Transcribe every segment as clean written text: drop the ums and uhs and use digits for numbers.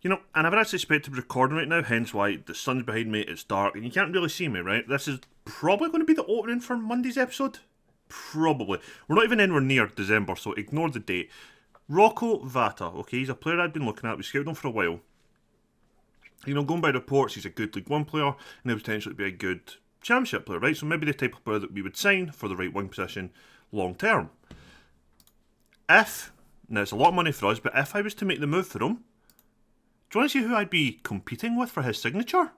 You know, I never actually expected to be recording right now, hence why the sun's behind me, it's dark, and you can't really see me, right? This is probably going to be the opening for Monday's episode. Probably. We're not even anywhere near December, so ignore the date. Rocco Vata, okay, he's a player I've been looking at. We scouted him for a while. You know, going by reports, he's a good League One player, and he potentially be a good Championship player, right? So maybe the type of player that we would sign for the right wing position long term. Now it's a lot of money for us, but if I was to make the move for him, do you want to see who I'd be competing with for his signature?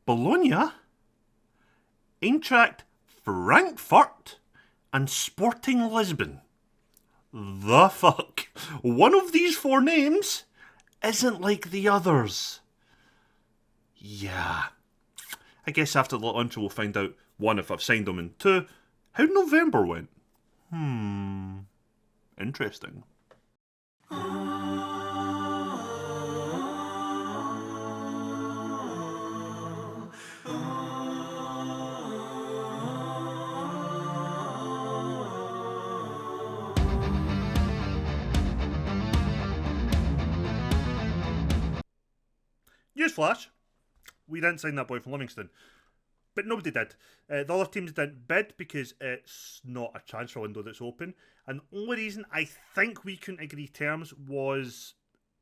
Bologna, Eintracht Frankfurt, and Sporting Lisbon. The fuck? One of these four names isn't like the others. Yeah. I guess after the little intro we'll find out, one, if I've signed them, and two, how November went. Interesting. Newsflash, we didn't sign that boy from Livingston. But nobody did. The other teams didn't bid because it's not a transfer window that's open. And the only reason I think we couldn't agree terms was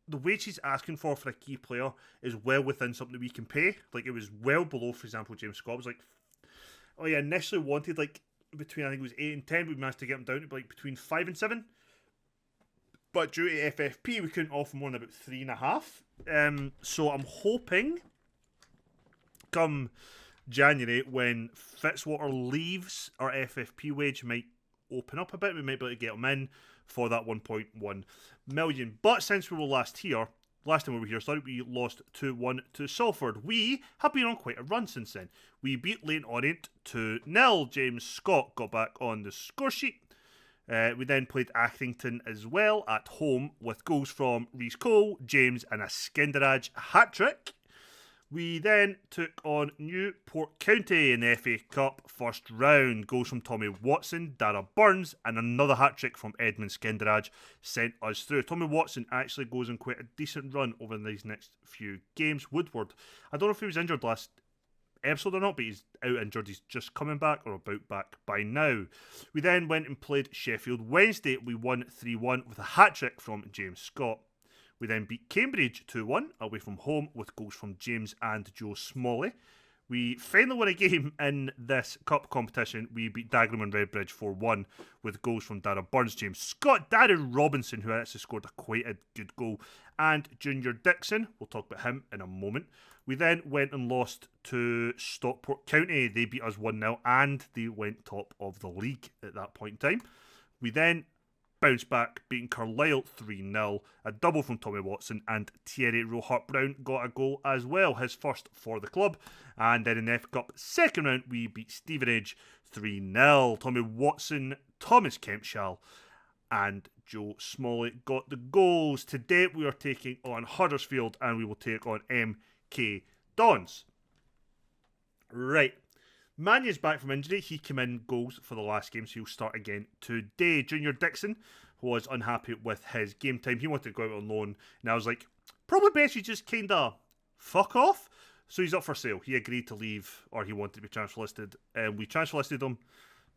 the wage he's asking for a key player is well within something that we can pay. Like, it was well below, for example, James Scott. It was like, oh yeah, initially wanted like between, I think it was 8 and 10, but we managed to get him down to like between 5 and 7. But due to FFP, we couldn't offer more than about 3.5. So I'm hoping come January, when Fitzwater leaves, our FFP wage might open up a bit. We might be able to get him in for that 1.1 million. But since we were last time we were here, we lost 2-1 to Salford. We have been on quite a run since then. We beat Leyton Orient 2-0. James Scott got back on the score sheet. We then played Accrington as well at home with goals from Reece Cole, James, and a Skenderaj hat-trick. We then took on Newport County in the FA Cup first round. Goals from Tommy Watson, Dara Burns, and another hat-trick from Edmund Skenderaj sent us through. Tommy Watson actually goes on quite a decent run over these next few games. Woodward, I don't know if he was injured last episode or not, but he's out injured. He's just coming back or about back by now. We then went and played Sheffield Wednesday. We won 3-1 with a hat-trick from James Scott. We then beat Cambridge 2-1 away from home with goals from James and Joe Smalley. We finally won a game in this cup competition. We beat Dagenham and Redbridge 4-1 with goals from Dara Burns, James Scott, Darren Robinson, who actually scored quite a good goal, and Junior Dixon. We'll talk about him in a moment. We then went and lost to Stockport County. They beat us 1-0 and they went top of the league at that point in time. We then bounced back, beating Carlisle 3-0. A double from Tommy Watson, and Thierry Rohart-Brown got a goal as well, his first for the club. And then in the FA Cup second round, we beat Stevenage 3-0. Tommy Watson, Thomas Kempshall, and Joe Smalley got the goals. Today we are taking on Huddersfield, and we will take on MK Dons. Right. Manya's back from injury. He came in goals for the last game, so he'll start again today. Junior Dixon was unhappy with his game time. He wanted to go out on loan, and I was like, probably best you just kind of fuck off. So he's up for sale. He agreed to leave, or he wanted to be transfer listed. We transfer listed him.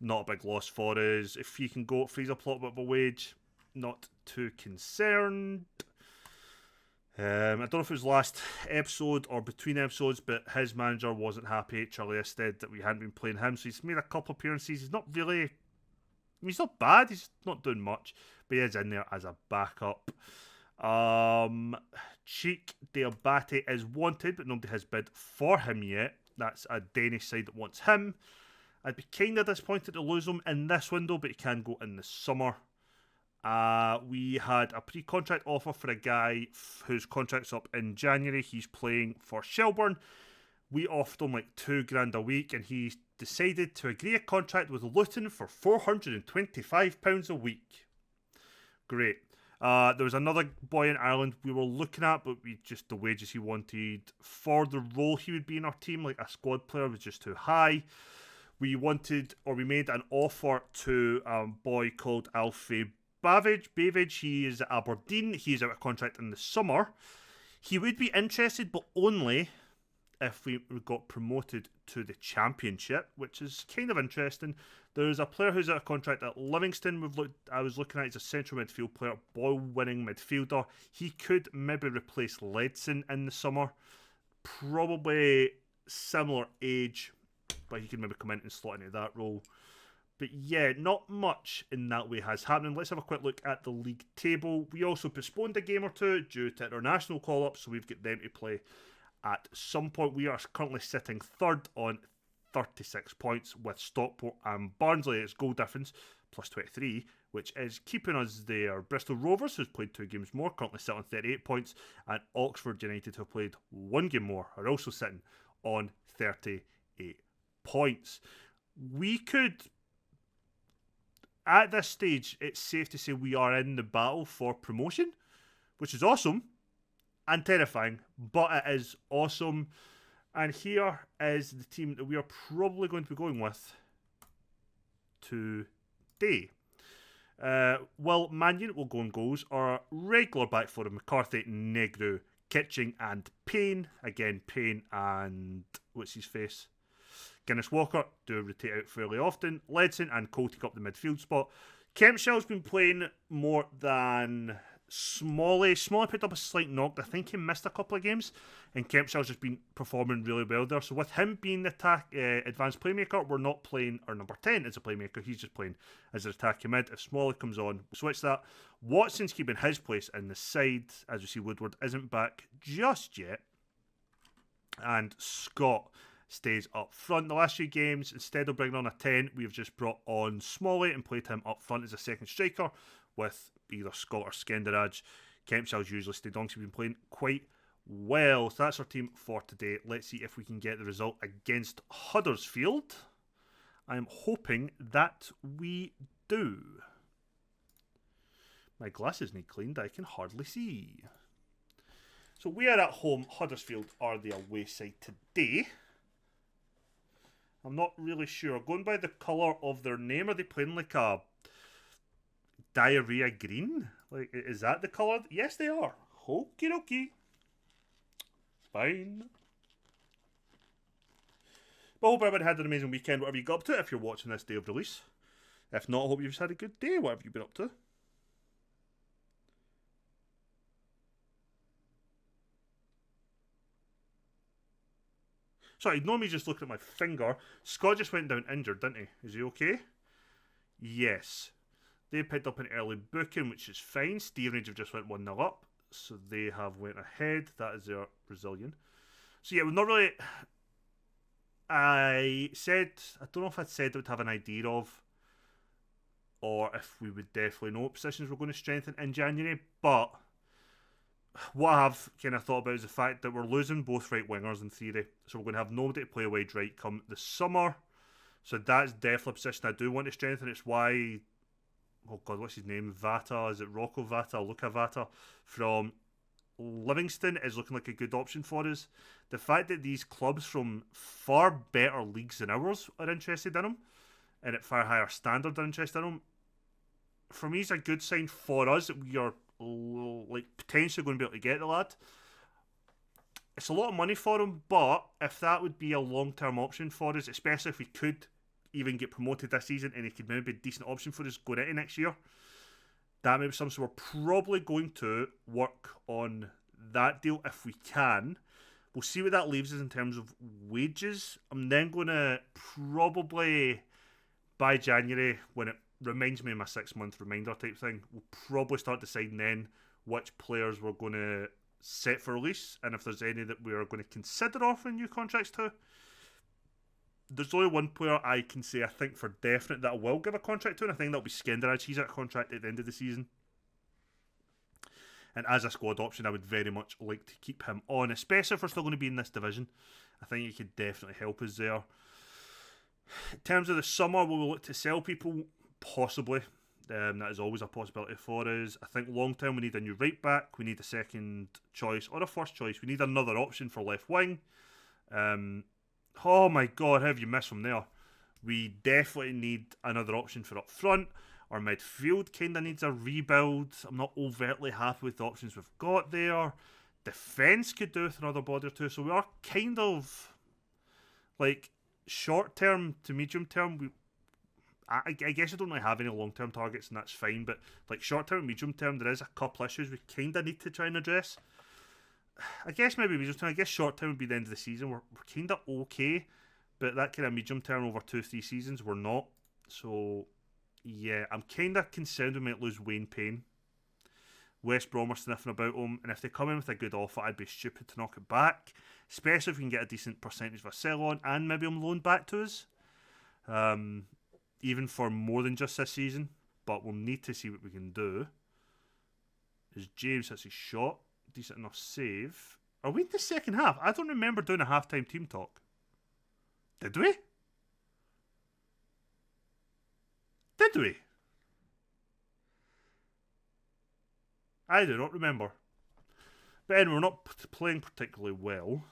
Not a big loss for us. If he can go, freeze up a little bit of a wage, not too concerned. I don't know if it was last episode or between episodes, but his manager wasn't happy, Charlie Ested, that we hadn't been playing him. So he's made a couple appearances. He's not really, I mean, he's not bad. He's not doing much, but he is in there as a backup. Cheek Diabate is wanted, but nobody has bid for him yet. That's a Danish side that wants him. I'd be kind of disappointed to lose him in this window, but he can go in the summer. We had a pre-contract offer for a guy whose contract's up in January. He's playing for Shelbourne. We offered him like £2,000 a week, and he decided to agree a contract with Luton for £425 a week. Great. There was another boy in Ireland we were looking at, but the wages he wanted for the role he would be in our team, like a squad player, was just too high. We made an offer to a boy called Alfie Bavidge, he is at Aberdeen. He is out of contract in the summer. He would be interested, but only if we got promoted to the Championship, which is kind of interesting. There's a player who's out of contract at Livingston. I was looking at. He's a central midfield player, ball-winning midfielder. He could maybe replace Ledson in the summer. Probably similar age, but he can maybe come in and slot into that role. But yeah, not much in that way has happened. Let's have a quick look at the league table. We also postponed a game or two due to international call-ups, so we've got them to play at some point. We are currently sitting third on 36 points with Stockport and Barnsley. It's goal difference plus 23, which is keeping us there. Bristol Rovers, who's played 2 games more, currently sit on 38 points, and Oxford United, who have played 1 game more, are also sitting on 38 points. We could, at this stage, it's safe to say we are in the battle for promotion, which is awesome and terrifying, but it is awesome. And here is the team that we are probably going to be going with today. Will Mannion will go on goals. Our regular back four of McCarthy, Negru, Kitching and Payne. Again, Payne and what's his face? Guinness Walker do rotate out fairly often. Ledson and Cole take up the midfield spot. Kempshell's been playing more than Smalley. Smalley picked up a slight knock. I think he missed a couple of games, and Kempshell's just been performing really well there. So with him being the advanced playmaker, we're not playing our number 10 as a playmaker. He's just playing as an attacking mid. If Smalley comes on, we'll switch that. Watson's keeping his place in the side. As you see, Woodward isn't back just yet. And Scott stays up front. The last few games, instead of bringing on a 10, we've just brought on Smalley and played him up front as a second striker with either Scott or Skenderaj. Kempshell's usually stayed on. He's been playing quite well. So that's our team for today. Let's see if we can get the result against Huddersfield. I'm hoping that we do. My glasses need cleaned. I can hardly see. So we are at home. Huddersfield are the away side today. I'm not really sure. Going by the colour of their name, are they playing like a diarrhea green? Like, is that the colour? Yes, they are. Okie dokie. Fine. But I hope everyone had an amazing weekend, whatever you got up to, if you're watching this day of release. If not, I hope you've just had a good day, whatever you've been up to. Sorry, ignore me just looking at my finger. Scott just went down injured, didn't he? Is he okay? Yes. They picked up an early booking, which is fine. Stevenage have just went 1-0 up, so they have went ahead. That is their Brazilian. So yeah, we're not really... I don't know if I'd said I would have an idea of, or if we would definitely know what positions we're going to strengthen in January, but what I have kind of thought about is the fact that we're losing both right wingers in theory, so we're going to have nobody to play wide right come the summer. So that's definitely a position I do want to strengthen. It's why, oh God, what's his name? Vata, is it Rocco Vata, Luca Vata from Livingston is looking like a good option for us. The fact that these clubs from far better leagues than ours are interested in him, and at far higher standard are interested in him, for me is a good sign for us that we are like potentially going to be able to get the lad. It's a lot of money for him, but if that would be a long-term option for us, especially if we could even get promoted this season and he could maybe be a decent option for us going into next year, that may be something. So we're probably going to work on that deal if we can. We'll see what that leaves us in terms of wages. I'm then going to probably, by January, when it reminds me of my 6-month reminder type thing, we'll probably start deciding then which players we're going to set for release, and if there's any that we are going to consider offering new contracts to. There's only one player I can say I think for definite that I will give a contract to, and I think that'll be Skenderaj. He's at a contract at the end of the season. And as a squad option, I would very much like to keep him on, especially if we're still going to be in this division. I think he could definitely help us there. In terms of the summer, will we look to sell people? Possibly. That is always a possibility for us. I think long term we need a new right back, we need a second choice or a first choice. We need another option for left wing. Oh my God, how have you missed from there? We definitely need another option for up front. Our midfield kind of needs a rebuild. I'm not overtly happy with the options we've got there. Defence could do with another body or two. So we are kind of like short term to medium term. I guess I don't really have any long term targets, and that's fine. But like short term, medium term, there is a couple issues we kind of need to try and address. I guess maybe medium term. I guess short term would be the end of the season. We're kind of okay, but that kind of medium term over 2-3 seasons, we're not. So yeah, I'm kind of concerned we might lose Wayne Payne. West Brom are sniffing about him, and if they come in with a good offer, I'd be stupid to knock it back, especially if we can get a decent percentage of a sell on and maybe him loaned back to us, even for more than just this season. But we'll need to see what we can do. As James hits his shot, decent enough save. Are we in the second half? I don't remember doing a halftime team talk. Did we? Did we? I do not remember. But anyway, we're not playing particularly well.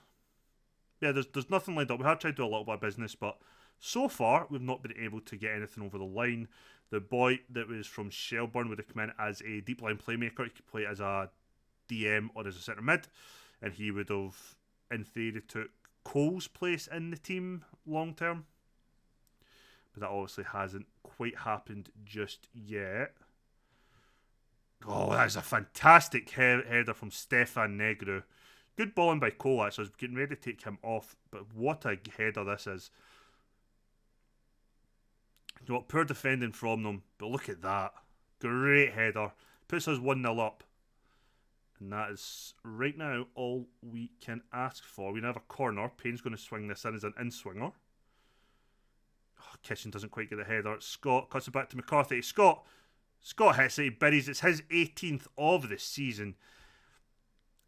Yeah, there's nothing lined up. We have tried to do a little bit of business, but so far we've not been able to get anything over the line. The boy that was from Shelbourne would have come in as a deep line playmaker. He could play as a DM or as a centre mid, and he would have, in theory, took Cole's place in the team long term. But that obviously hasn't quite happened just yet. Oh, that is a fantastic header from Stefan Negru. Good balling by Cole, actually. I was getting ready to take him off, but what a header this is. You know what, poor defending from them, but look at that. Great header. Puts us 1-0 up. And that is, right now, all we can ask for. We now have a corner. Payne's going to swing this in as an in-swinger. Oh, Kitchen doesn't quite get the header. Scott cuts it back to McCarthy. Scott hits it, he buries. It's his 18th of the season.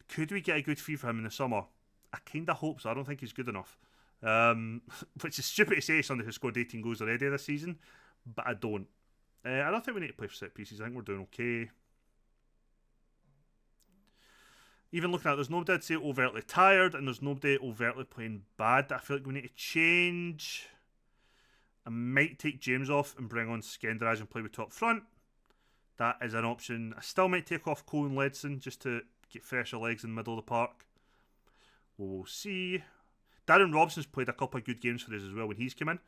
Could we get a good fee for him in the summer? I kind of hope so. I don't think he's good enough. Which is stupid to say, somebody who scored 18 goals already this season, but I don't. I don't think we need to play for set pieces. I think we're doing okay. Even looking at it, there's nobody I'd say overtly tired, and there's nobody overtly playing bad that I feel like we need to change. I might take James off and bring on Skenderaj and play with top front. That is an option. I still might take off Cole and Ledson just to get fresher legs in the middle of the park. We'll see. Darren Robson's played a couple of good games for us as well when he's come in.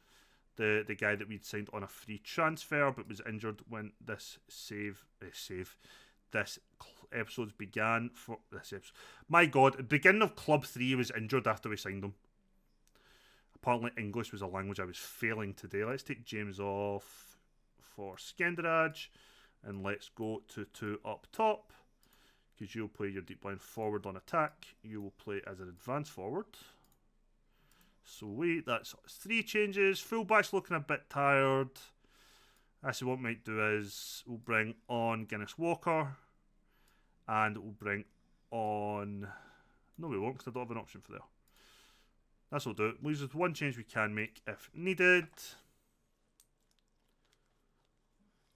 The guy that we'd signed on a free transfer but was injured when this this episode began. For this episode, my God, the beginning of Club 3 was injured after we signed him. Apparently English was a language I was failing today. Let's take James off for Skenderaj. And let's go to 2 up top. Because you'll play your deep line forward on attack. You will play as an advance forward. Sweet. That's 3 changes. Fullback's looking a bit tired. Actually, what we might do is we'll bring on Guinness Walker. And we'll bring on... No, we won't because I don't have an option for there. That's what we'll do. Leaves us 1 change we can make if needed.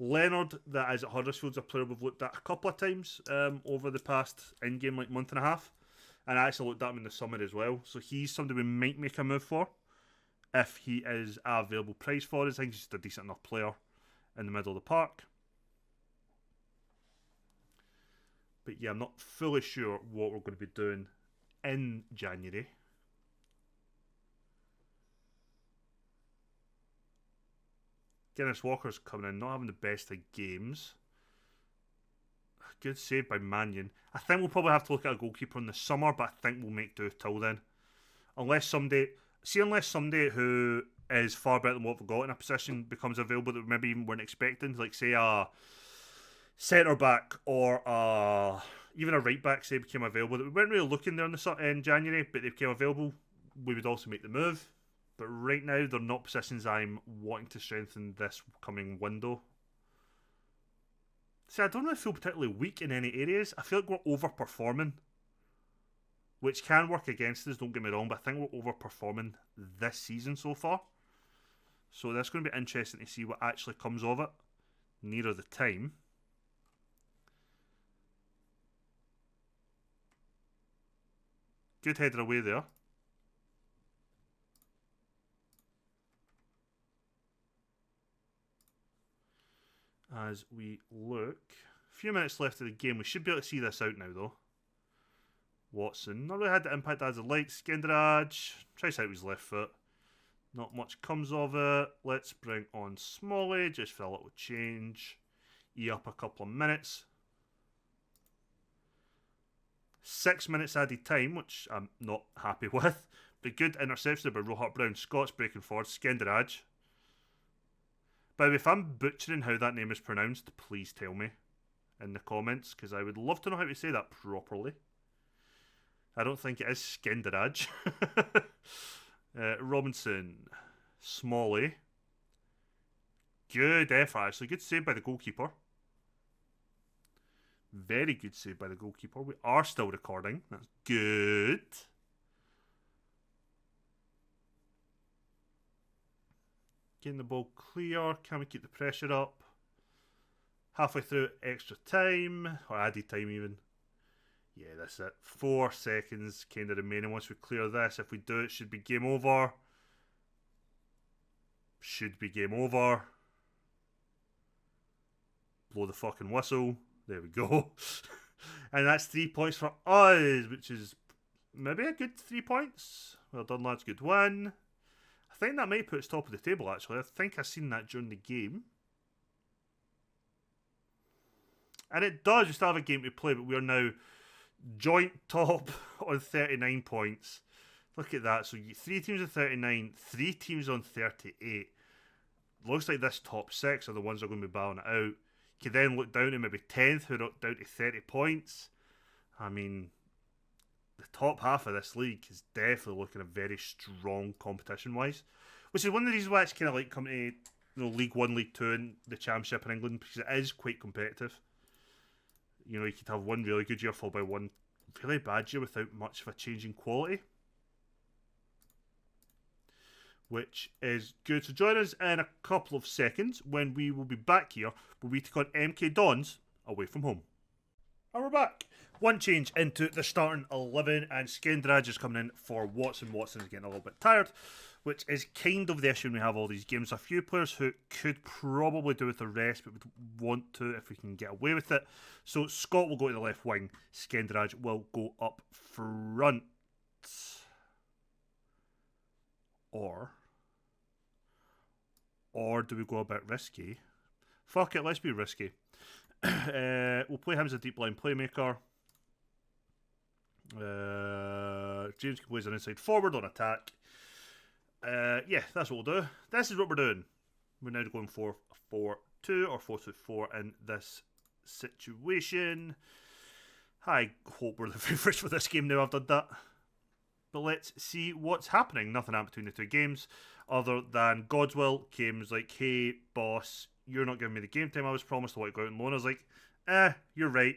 Leonard, that is at Huddersfield's a player we've looked at a couple of times over the past in-game like month and a half. And I actually looked at him in the summer as well. So he's somebody we might make a move for if he is a available price for us. I think he's just a decent enough player in the middle of the park. But yeah, I'm not fully sure what we're going to be doing in January. Guinness Walker's coming in, not having the best of games. Good save by Mannion. I think we'll probably have to look at a goalkeeper in the summer, but I think we'll make do till then. Unless somebody who is far better than what we've got in a position becomes available that we maybe even weren't expecting, like say a centre back or even a right back say became available that we weren't really looking there in January, but they became available, we would also make the move. But right now, they're not positions I'm wanting to strengthen this coming window. See, I don't really feel particularly weak in any areas. I feel like we're overperforming, which can work against us, don't get me wrong, but I think we're overperforming this season so far. So that's going to be interesting to see what actually comes of it nearer the time. Good header away there. as we look. A few minutes left of the game. We should be able to see this out now, though. Watson. Not really had the impact as I'd like. Skenderaj. Tries out his left foot. Not much comes of it. Let's bring on Smalley just for a little change. Up a couple of minutes. 6 minutes added time, which I'm not happy with. But good interception by Rohart Brown. Scott's breaking forward. Skenderaj. By the way, if I'm butchering how that name is pronounced, please tell me in the comments, because I would love to know how to say that properly. I don't think it is Skenderaj. Robinson. Smalley. Good effort, actually. Good save by the goalkeeper. Very good save by the goalkeeper. We are still recording. That's good. Getting the ball clear. Can we keep the pressure up? Halfway through extra time. Or added time even. Yeah, that's it. 4 seconds kind of remaining. Once we clear this, if we do, it should be game over. Should be game over. Blow the fucking whistle. There we go. And that's 3 points for us, which is maybe a good 3 points. Well done, lads. Good win. I think that might put us top of the table, actually. I think I've seen that during the game. And it does. We still have a game to play, but we are now joint top on 39 points. Look at that. So you get 3 teams on 39, 3 teams on 38. Looks like this top 6 are the ones that are going to be battling it out. You can then look down to maybe 10th, who are down to 30 points. I mean, the top half of this league is definitely looking a very strong competition-wise. Which is one of the reasons why it's kind of like coming to League 1, League 2 and the Championship in England, because it is quite competitive. You know, you could have one really good year followed by one really bad year without much of a change in quality. Which is good. So join us in a couple of seconds when we will be back here where we take on MK Dons away from home. And we're back. One change into the starting 11 and Skenderaj is coming in for Watson. Watson's getting a little bit tired, which is kind of the issue when we have all these games. A few players who could probably do with the rest but would want to if we can get away with it. So Scott will go to the left wing. Skenderaj will go up front. Or do we go a bit risky? Fuck it, let's be risky. We'll play him as a deep line playmaker. James can play as an inside forward on attack. Yeah, that's what we'll do. This is what we're doing. We're now going 4-4-2 or 4-2-4 in this situation. I hope we're the favourites for this game now I've done that. But let's see what's happening. Nothing happened between the two games other than Godswill came was like, hey, boss, you're not giving me the game time I was promised. I want to go out and loan. I was like, you're right.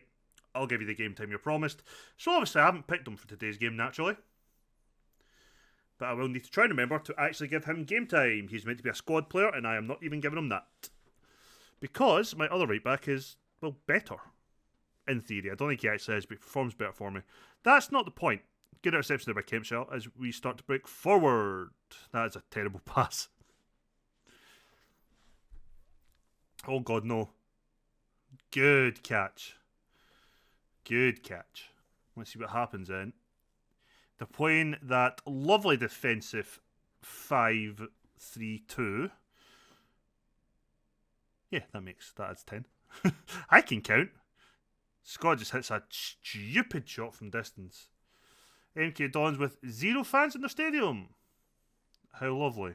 I'll give you the game time you're promised. So obviously I haven't picked him for today's game, naturally. But I will need to try and remember to actually give him game time. He's meant to be a squad player, and I am not even giving him that. Because my other right back is, well, better. In theory. I don't think he actually is, but he performs better for me. That's not the point. Good interception there by Kempshell as we start to break forward. That is a terrible pass. Oh god, no. Good catch. Good catch. Let's see what happens then. They're playing that lovely defensive 5-3-2. Yeah, that adds 10. I can count. Scott just hits a stupid shot from distance. MK Dons with 0 fans in the stadium. How lovely.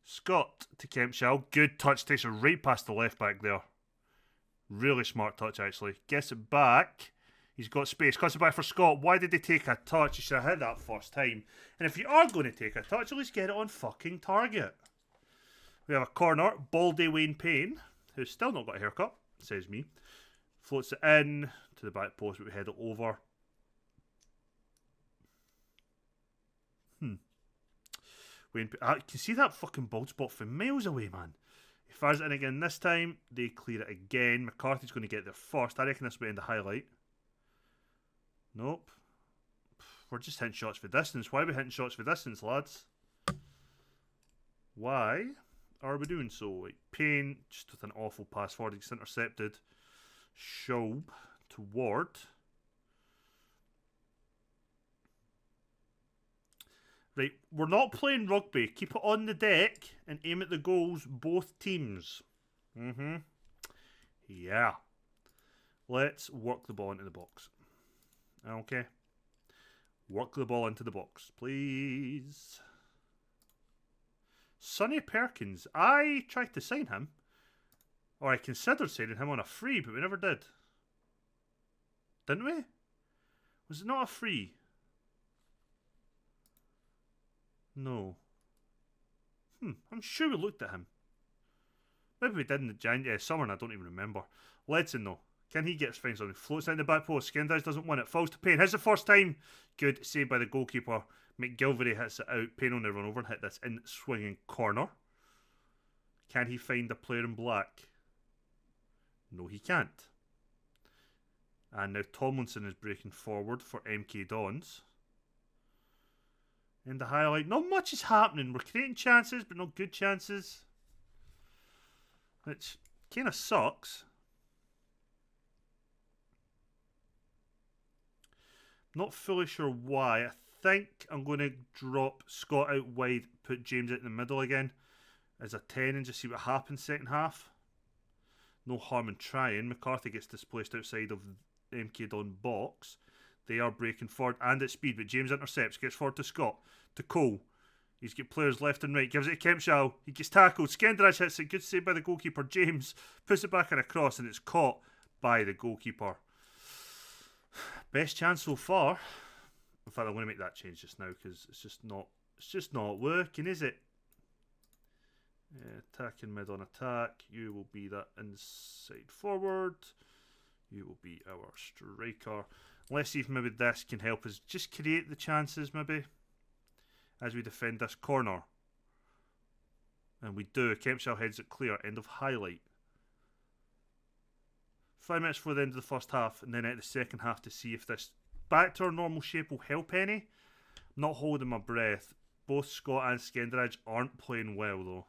Scott to Kempshell. Good touch. Takes her right past the left back there. Really smart touch, actually. Gets it back. He's got space. Cuts it back for Scott. Why did he take a touch? He should have hit that first time. And if you are going to take a touch, at least get it on fucking target. We have a corner. Baldy Wayne Payne, who's still not got a haircut, says me. Floats it in to the back post, but we head it over. Wayne, I can see that fucking bald spot from miles away, man. He fires it in again this time. They clear it again. McCarthy's going to get there first. I reckon this will be in the highlight. Nope. We're just hitting shots for distance. Why are we hitting shots for distance, lads? Why are we doing so? Like Payne, just with an awful pass forward, gets intercepted. Schaub to Ward. Right, we're not playing rugby. Keep it on the deck and aim at the goals, both teams. Yeah. Let's work the ball into the box. Okay. Work the ball into the box, please. Sonny Perkins. I tried to sign him. Or I considered signing him on a free, but we never did. Didn't we? Was it not a free? No. I'm sure we looked at him. Maybe we did in the summer and I don't even remember. Ledson though. Can he get his friends on? He floats down the back post. Skendage doesn't win it. Falls to Payne. Hits the first time. Good. Saved by the goalkeeper. McGilvery hits it out. Payne on the run over and hit this in swinging corner. Can he find a player in black? No, he can't. And now Tomlinson is breaking forward for MK Dons. In the highlight, not much is happening. We're creating chances, but not good chances. Which kind of sucks. Not fully sure why. I think I'm going to drop Scott out wide, put James out in the middle again as a 10 and just see what happens second half. No harm in trying. McCarthy gets displaced outside of MK Don box. They are breaking forward and at speed, but James intercepts, gets forward to Scott, to Cole. He's got players left and right, gives it to Kempshall. He gets tackled. Skendrash hits it, good save by the goalkeeper. James puts it back in a cross and it's caught by the goalkeeper. Best chance so far. In fact, I'm going to make that change just now because it's just not working, is it? Attacking mid on attack. You will be that inside forward. You will be our striker. Let's see if maybe this can help us just create the chances maybe as we defend this corner. And we do. Kempshall heads it clear. End of highlight. 5 minutes before the end of the first half and then at the second half to see if this back to our normal shape will help any. I'm not holding my breath. Both Scott and Skendrage aren't playing well though.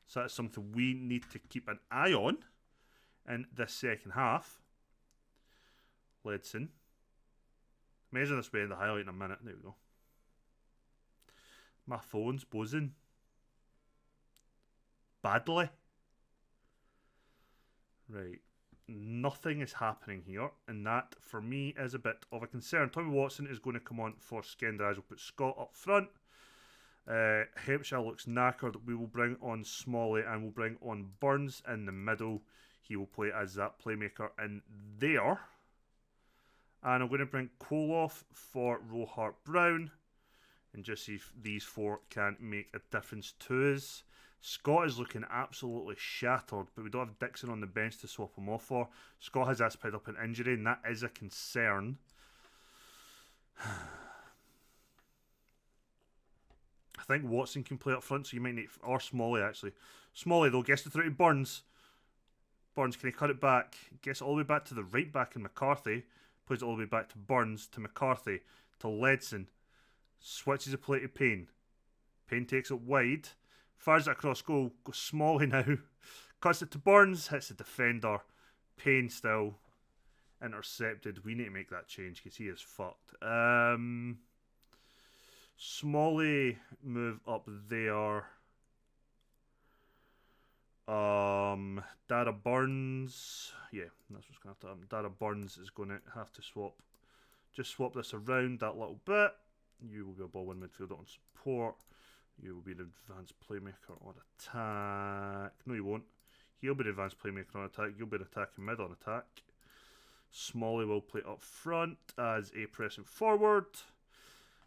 So that's something we need to keep an eye on in this second half. Ledson. Measure this way in the highlight in a minute. There we go. My phone's buzzing. Badly. Right. Nothing is happening here, and that for me is a bit of a concern. Tommy Watson is going to come on for Skendrage. We'll put Scott up front. Hampshire looks knackered. We will bring on Smalley and we'll bring on Burns in the middle. He will play as that playmaker in there. And I'm going to bring Koloff for Rohart Brown and just see if these four can make a difference to us. Scott is looking absolutely shattered, but we don't have Dixon on the bench to swap him off for. Scott has aspect up an injury, and that is a concern. I think Watson can play up front, so you might need... Or Smalley, actually. Smalley, though, gets it through to Burns. Burns, can he cut it back? Gets it all the way back to the right back in McCarthy. Plays it all the way back to Burns, to McCarthy, to Ledson. Switches the play to Payne. Payne takes it wide. Fires it across goal. Goes Smalley now. Cuts it to Burns. Hits the defender. Payne still intercepted. We need to make that change because he is fucked. Smalley move up there. Dada Burns. Yeah, that's what's going to have to happen. Dada Burns is going to have to swap. Just swap this around that little bit. You will be a ball in midfield on support. You will be an advanced playmaker on attack. No, you won't. He'll be an advanced playmaker on attack. You'll be an attacking mid on attack. Smalley will play up front as a pressing forward.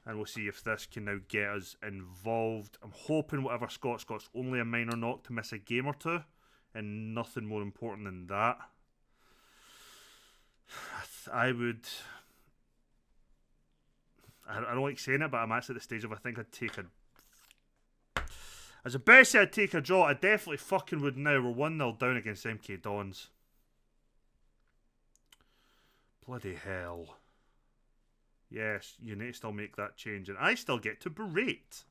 And we'll see if this can now get us involved. I'm hoping whatever Scott's only a minor knock to miss a game or two. And nothing more important than that. I don't like saying it, but I'm actually at the stage of I think I'd take a... As a best I'd take a draw, I definitely fucking would now. We're 1-0 down against MK Dons. Bloody hell. Yes, you need to still make that change. And I still get to berate.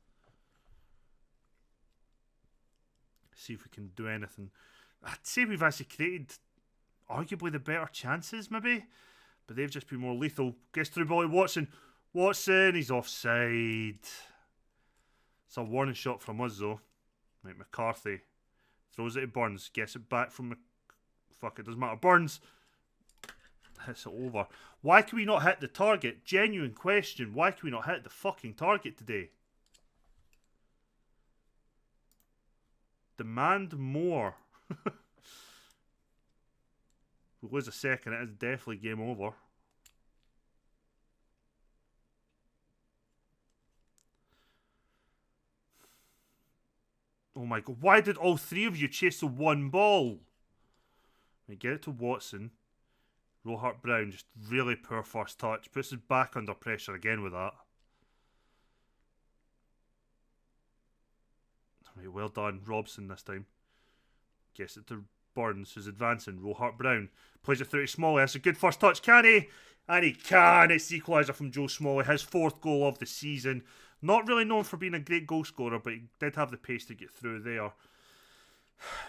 See if we can do anything. I'd say we've actually created arguably the better chances, maybe. But they've just been more lethal. Gets through Bolly Watson. Watson, he's offside. It's a warning shot from us, though. Right, McCarthy throws it to Burns. Gets it back from... Fuck, it doesn't matter. Burns hits it over. Why can we not hit the target? Genuine question. Why can we not hit the fucking target today? Demand more. We lose a second, it is definitely game over. Oh my god, why did all three of you chase the one ball? We get it to Watson. Rohart Brown, just really poor first touch. Puts us back under pressure again with that. Right, well done, Robson this time. Gets it to Burns, who's advancing. Rohart Brown plays it through to Smalley. That's a good first touch, can he? And he can. It's the equaliser from Joe Smalley. His 4th goal of the season. Not really known for being a great goal scorer, but he did have the pace to get through there.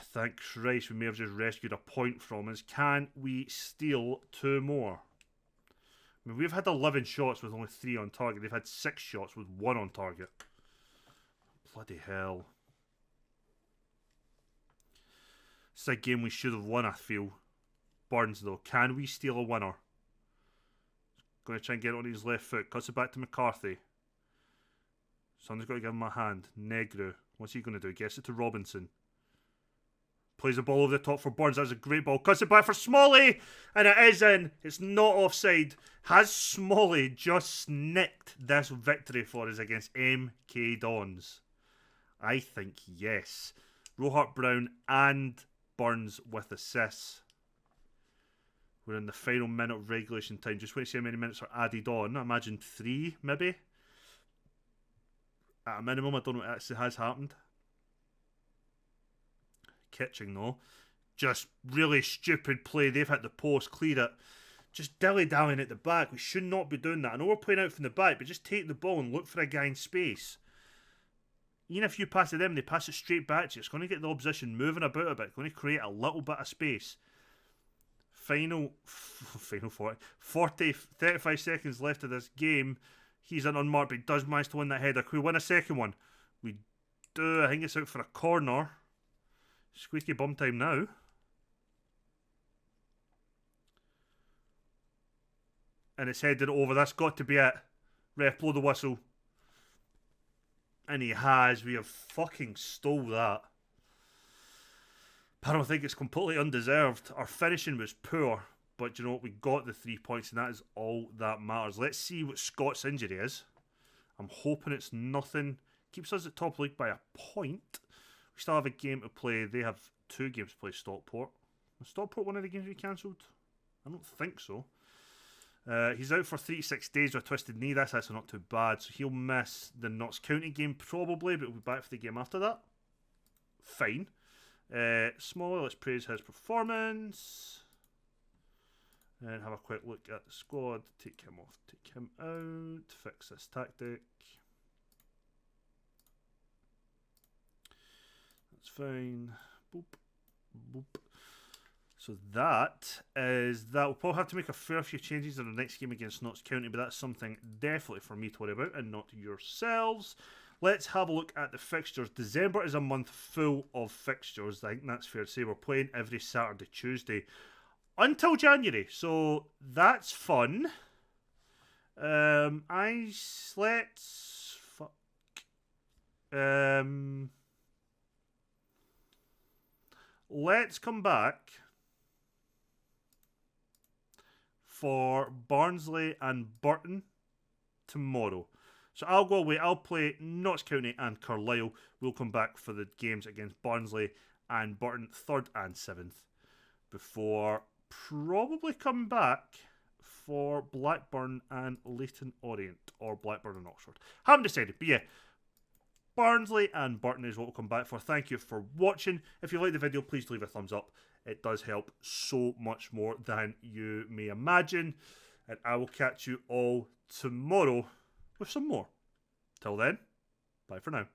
Thank Christ, we may have just rescued a point from us. Can we steal 2 more? I mean, we've had 11 shots with only 3 on target. They've had 6 shots with 1 on target. Bloody hell. It's a game we should have won, I feel. Burns, though. Can we steal a winner? Going to try and get it on his left foot. Cuts it back to McCarthy. Someone's got to give him a hand. Negru. What's he going to do? Gets it to Robinson. Plays the ball over the top for Burns. That's a great ball. Cuts it back for Smalley. And it is in. It's not offside. Has Smalley just nicked this victory for us against MK Dons? I think yes. Rohart Brown and Burns with assists. We're in the final minute of regulation time. Just wait to see how many minutes are added on. I imagine 3, maybe. At a minimum, I don't know what actually has happened. Kitching, though. Just really stupid play. They've hit the post, cleared it. Just dilly-dallying at the back. We should not be doing that. I know we're playing out from the back, but just take the ball and look for a guy in space. Even if you pass it them, they pass it straight back to you. It's going to get the opposition moving about a bit. It's going to create a little bit of space. Final 35 seconds left of this game. He's an unmarked, but he does manage to win that header. Can we win a second one? We do. I think it's out for a corner. Squeaky bum time now. And it's headed over. That's got to be it. Ref, blow the whistle. And he has. We have fucking stole that. I don't think it's completely undeserved. Our finishing was poor. But you know what? We got the 3 points, and that is all that matters. Let's see what Scott's injury is. I'm hoping it's nothing. Keeps us at top league by a point. We still have a game to play. They have 2 games to play Stockport. Was Stockport one of the games we cancelled? I don't think so. He's out for 3 to 6 days with a twisted knee. That's actually not too bad. So he'll miss the Notts County game probably, but he'll be back for the game after that. Fine. Smalley, let's praise his performance. And have a quick look at the squad. Take him off. Take him out. Fix this tactic. That's fine. Boop. Boop. So that is that. We'll probably have to make a fair few changes in the next game against Notts County, but that's something definitely for me to worry about and not yourselves. Let's have a look at the fixtures. December is a month full of fixtures. I think that's fair to say. We're playing every Saturday, Tuesday until January, so that's fun. Let's come back for Barnsley and Burton tomorrow. So I'll go away. I'll play Notts County and Carlisle. We'll come back for the games against Barnsley and Burton 3rd and 7th before probably coming back for Blackburn and Leyton Orient, or Blackburn and Oxford. Haven't decided, but yeah, Barnsley and Burton is what we'll come back for. Thank you for watching. If you like the video, please leave a thumbs up. It does help so much more than you may imagine. And I will catch you all tomorrow with some more. Till then, bye for now.